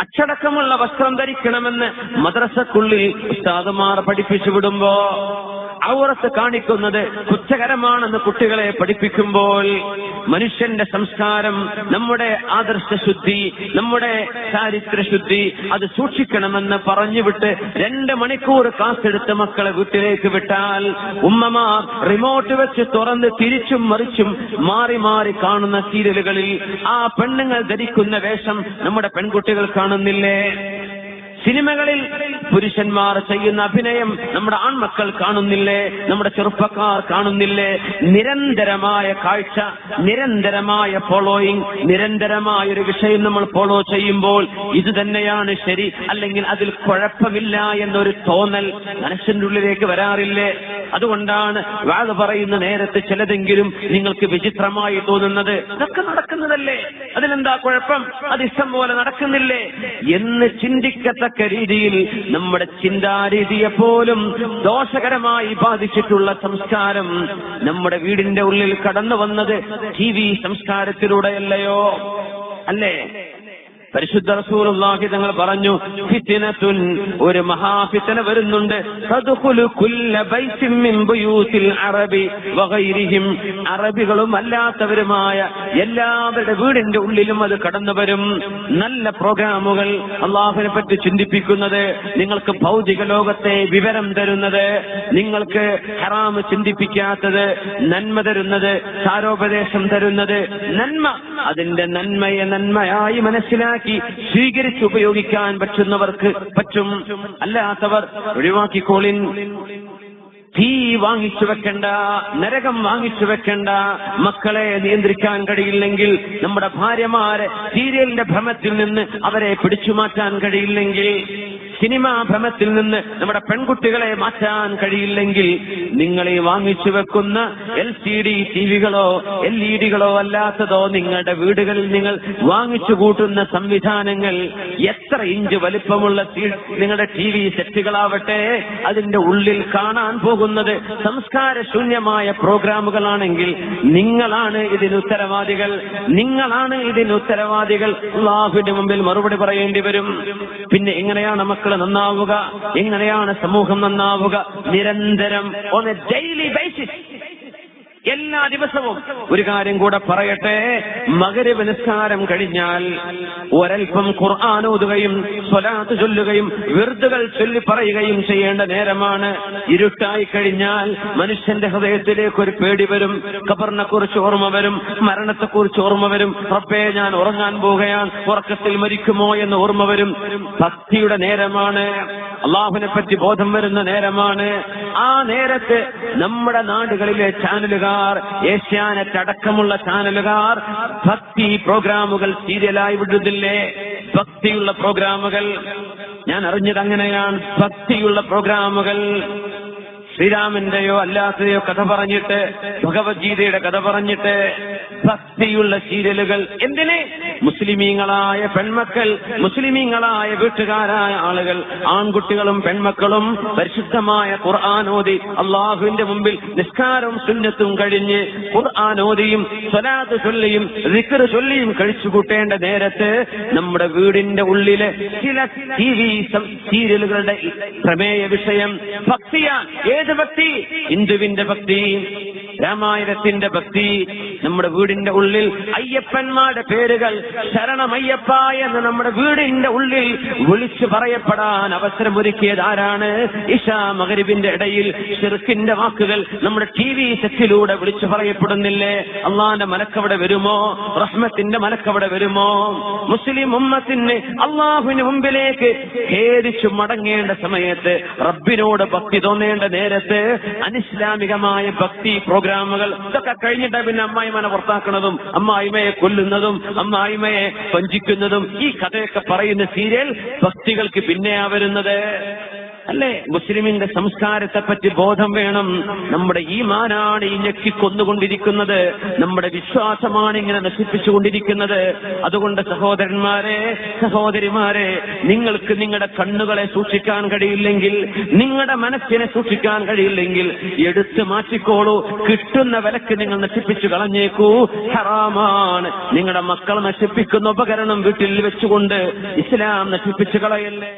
അച്ചടക്കമുള്ള വസ്ത്രം ധരിക്കണമെന്ന് മദ്രസക്കുള്ളിൽ ഉസ്താദുമാർ പഠിപ്പിച്ചു വിടുമ്പോ ഔറത്ത് കാണിക്കുന്നത് കുറ്റകരമാണെന്ന് കുട്ടികളെ പഠിപ്പിക്കുമ്പോൾ മനുഷ്യന്റെ സംസ്കാരം, നമ്മുടെ ആദർശശുദ്ധി, നമ്മുടെ ചാരിത്രശുദ്ധി അത് സൂക്ഷിക്കണമെന്ന് പറഞ്ഞുവിട്ട് 2 മണിക്കൂർ ക്ലാസ് എടുത്ത് മക്കളെ വീട്ടിലേക്ക് വിട്ടാൽ ഉമ്മമാർ റിമോട്ട് വെച്ച് തുറന്ന് തിരിച്ചും മറിച്ചും മാറി മാറി കാണുന്ന സീരിയലുകളിൽ ആ പെണ്ണുങ്ങൾ ധരിക്കുന്ന വേഷം നമ്മുടെ പെൺകുട്ടികൾ കാണുന്നില്ലേ? സിനിമകളിൽ പുരുഷന്മാർ ചെയ്യുന്ന അഭിനയം നമ്മുടെ ആൺമക്കൾ കാണുന്നില്ലേ? നമ്മുടെ ചെറുപ്പക്കാർ കാണുന്നില്ലേ? നിരന്തരമായ കാഴ്ച, നിരന്തരമായ ഫോളോയിങ്, നിരന്തരമായ ഒരു വിഷയം നമ്മൾ ഫോളോ ചെയ്യുമ്പോൾ ഇത് തന്നെയാണ് ശരി, അല്ലെങ്കിൽ അതിൽ കുഴപ്പമില്ല എന്നൊരു തോന്നൽ മനസ്സിന്റെ ഉള്ളിലേക്ക് വരാറില്ലേ? അതുകൊണ്ടാണ് വാഴ പറയുന്ന നേരത്തെ ചിലതെങ്കിലും നിങ്ങൾക്ക് വിചിത്രമായി തോന്നുന്നത്. ഇതൊക്കെ നടക്കുന്നതല്ലേ, അതിലെന്താ കുഴപ്പം, അത് ഇഷ്ടം പോലെ നടക്കുന്നില്ലേ എന്ന് ചിന്തിക്കത്തക്ക രീതിയിൽ നമ്മുടെ ചിന്താരീതിയെ പോലും ദോഷകരമായി ബാധിച്ചിട്ടുള്ള സംസ്കാരം നമ്മുടെ വീടിന്റെ ഉള്ളിൽ കടന്നു വന്നത് TV സംസ്കാരത്തിലൂടെയല്ലയോ? അല്ലേ? പരിശുദ്ധ റസൂലുള്ളാഹി തങ്ങൾ പറഞ്ഞു, ഫിത്നത്തുൻ, ഒരു മഹാഫിത്ന വരുന്നുണ്ട്, തദ്ഖുലു കുല്ല ബൈത്തിൻ മിൻ ബുയൂത്തിൽ അറബി വഗൈരിഹിം, അറബികളും അല്ലാത്തവരുമായ എല്ലാവരുടെ വീടിന്റെ ഉള്ളിലും അത് കടന്നു വരും. നല്ല പ്രോഗ്രാമുകൾ, അള്ളാഹുവിനെ പറ്റി ചിന്തിപ്പിക്കുന്നത്, നിങ്ങൾക്ക് ഭൗതിക ലോകത്തെ വിവരം തരുന്നത്, നിങ്ങൾക്ക് ഹറാമ് ചിന്തിപ്പിക്കാത്തത്, നന്മ തരുന്നത്, സാരോപദേശം തരുന്നത്, നന്മ, അതിന്റെ നന്മയെ നന്മയായി മനസ്സിലാക്കി സ്വീകരിച്ച് ഉപയോഗിക്കാൻ പറ്റുന്നവർക്ക് പറ്റും, അല്ലാത്തവർ ഒഴിവാക്കിക്കോളിൻ. തീ വാങ്ങിച്ചു വെക്കണ്ട, നരകം വാങ്ങിച്ചു വെക്കണ്ട. മക്കളെ നിയന്ത്രിക്കാൻ കഴിയില്ലെങ്കിൽ, നമ്മുടെ ഭാര്യമാരെ സീരിയലിന്റെ ഭ്രമത്തിൽ നിന്ന് അവരെ പിടിച്ചു മാറ്റാൻ കഴിയില്ലെങ്കിൽ, സിനിമാ ഭ്രമത്തിൽ നിന്ന് നമ്മുടെ പെൺകുട്ടികളെ മാറ്റാൻ കഴിയില്ലെങ്കിൽ, നിങ്ങൾ ഈ വാങ്ങിച്ചു വെക്കുന്ന LCD ടിവികളോ LED-കളോ അല്ലാത്തതോ നിങ്ങളുടെ വീടുകളിൽ നിങ്ങൾ വാങ്ങിച്ചു കൂട്ടുന്ന സംവിധാനങ്ങൾ, എത്ര ഇഞ്ച് വലിപ്പമുള്ള നിങ്ങളുടെ TV സെറ്റുകളാവട്ടെ, അതിന്റെ ഉള്ളിൽ കാണാൻ പോകുന്നത് സംസ്കാരശൂന്യമായ പ്രോഗ്രാമുകളാണെങ്കിൽ നിങ്ങളാണ് ഇതിന് ഉത്തരവാദികൾ, നിങ്ങളാണ് ഇതിന് ഉത്തരവാദികൾ. അല്ലാഹുവിന്റെ മുമ്പിൽ മറുപടി പറയേണ്ടി വരും. പിന്നെ എങ്ങനെയാണ് മക്കള് നന്നാവുക? എങ്ങനെയാണ് സമൂഹം നന്നാവുക? നിരന്തരം ഓൺ എ ഡെയിലി ബേസിസ്, എല്ലാ ദിവസവും. ഒരു കാര്യം കൂടെ പറയട്ടെ, മഗ്‌രിബ് നിസ്കാരം കഴിഞ്ഞാൽ ഒരൽപ്പം ഖുർആൻ ഓതുകയും സ്വലാത്ത് ചൊല്ലുകയും വിർദുകൾ ചൊല്ലി പറയുകയും ചെയ്യേണ്ട നേരമാണ്. ഇരുട്ടായി കഴിഞ്ഞാൽ മനുഷ്യന്റെ ഹൃദയത്തിലേക്ക് ഒരു പേടി വരും, ഖബറിനെ കുറിച്ച് ഓർമ്മ വരും, മരണത്തെ കുറിച്ച് ഓർമ്മ വരും, റബ്ബേ ഞാൻ ഉറങ്ങാൻ പോവുകയാണ്, ഉറക്കത്തിൽ മരിക്കുമോ എന്ന് ഓർമ്മ വരും. ഭക്തിയുടെ നേരമാണ്, അള്ളാഹുവിനെ പറ്റി ബോധം വരുന്ന നേരമാണ്. ആ നേരത്ത് നമ്മുടെ നാടുകളിലെ ചാനലുകാർ, ഏഷ്യാനെറ്റ് അടക്കമുള്ള ചാനലുകാർ ഭക്തി പ്രോഗ്രാമുകൾ സീരിയലായി വിടുന്നില്ലേ? ഭക്തിയുള്ള പ്രോഗ്രാമുകൾ ഞാൻ അറിഞ്ഞത് അങ്ങനെയാണ്. ഭക്തിയുള്ള പ്രോഗ്രാമുകൾ, ശ്രീരാമന്റെയോ അല്ലാത്തയോ കഥ പറഞ്ഞിട്ട്, ഭഗവത്ഗീതയുടെ കഥ പറഞ്ഞിട്ട്, ഭക്തിയുള്ള സീരിയലുകൾ. എന്തിന്? മുസ്ലിമീങ്ങളായ പെൺമക്കൾ, മുസ്ലിമീങ്ങളായ വീട്ടുകാരായ ആളുകൾ, ആൺകുട്ടികളും പെൺമക്കളും പരിശുദ്ധമായ ഖുർആൻ ഓതി അള്ളാഹുവിന്റെ മുമ്പിൽ നിസ്കാരവും സുന്നത്തും കഴിഞ്ഞ് ഖുർആൻ ഓതിയും സ്വലാത്ത് ചൊല്ലിയും ദിക്ർ ചൊല്ലിയും കഴിച്ചുകൂട്ടേണ്ട നേരത്ത് നമ്മുടെ വീടിന്റെ ഉള്ളിലെ ചില TV സീരിയലുകളുടെ പ്രമേയ വിഷയം ഭക്തിയാണ്. ഏത് ഭക്തി? ഹിന്ദുവിന്റെ ഭക്തി, രാമായണത്തിന്റെ ഭക്തി. നമ്മുടെ വീടിന്റെ ഉള്ളിൽ അയ്യപ്പന്മാരുടെ പേരുകൾ, ശരണമയ്യപ്പ എന്ന് നമ്മുടെ വീടിന്റെ ഉള്ളിൽ വിളിച്ചു പറയപ്പെടാൻ അവസരമൊരുക്കിയത് ആരാണ്? ഇശാ മഗ്‌രിബിന്റെ ഇടയിൽ ശിർക്കിന്റെ വാക്കുകൾ നമ്മുടെ TV സെറ്റിലൂടെ വിളിച്ചു പറയപ്പെടുന്നില്ലേ? അള്ളാന്റെ മലക്കവിടെ വരുമോ? റഹ്മത്തിന്റെ മലക്കവിടെ വരുമോ? മുസ്ലിം ഉമ്മത്തിന് അള്ളാഹുവിന് മുമ്പിലേക്ക് ഖേദിച്ചു മടങ്ങേണ്ട സമയത്ത്, റബ്ബിനോട് ഭക്തി തോന്നേണ്ട നേരത്ത് അനിസ്ലാമികമായ ഭക്തി പ്രോഗ്രാമുകൾ ഇതൊക്കെ കഴിഞ്ഞിട്ട് പിന്നെ അമ്മായിമാനെ പുറത്താക്കുന്നതും അമ്മായിമയെ കൊല്ലുന്നതും അല്ലേ? മുസ്ലിമിന്റെ സംസ്കാരത്തെ പറ്റി ബോധം വേണം. നമ്മുടെ ഈമാനാണ് ഈ ഞെക്കിക്കൊന്നുകൊണ്ടിരിക്കുന്നത്, നമ്മുടെ വിശ്വാസമാണ് ഇങ്ങനെ നശിപ്പിച്ചുകൊണ്ടിരിക്കുന്നത്. അതുകൊണ്ട് സഹോദരന്മാരെ, സഹോദരിമാരെ, നിങ്ങൾക്ക് നിങ്ങളുടെ കണ്ണുകളെ സൂക്ഷിക്കാൻ കഴിയില്ലെങ്കിൽ, നിങ്ങളുടെ മനസ്സിനെ സൂക്ഷിക്കാൻ കഴിയില്ലെങ്കിൽ എടുത്തു മാറ്റിക്കോളൂ. കിട്ടുന്ന വിലക്ക് നിങ്ങൾ നശിപ്പിച്ചു കളഞ്ഞേക്കൂ. ഹറാമാണ്. നിങ്ങളുടെ മക്കളെ നശിപ്പിക്കുന്ന ഉപകരണം വീട്ടിൽ വെച്ചുകൊണ്ട് ഇസ്ലാം നശിപ്പിച്ചു കളയല്ലേ.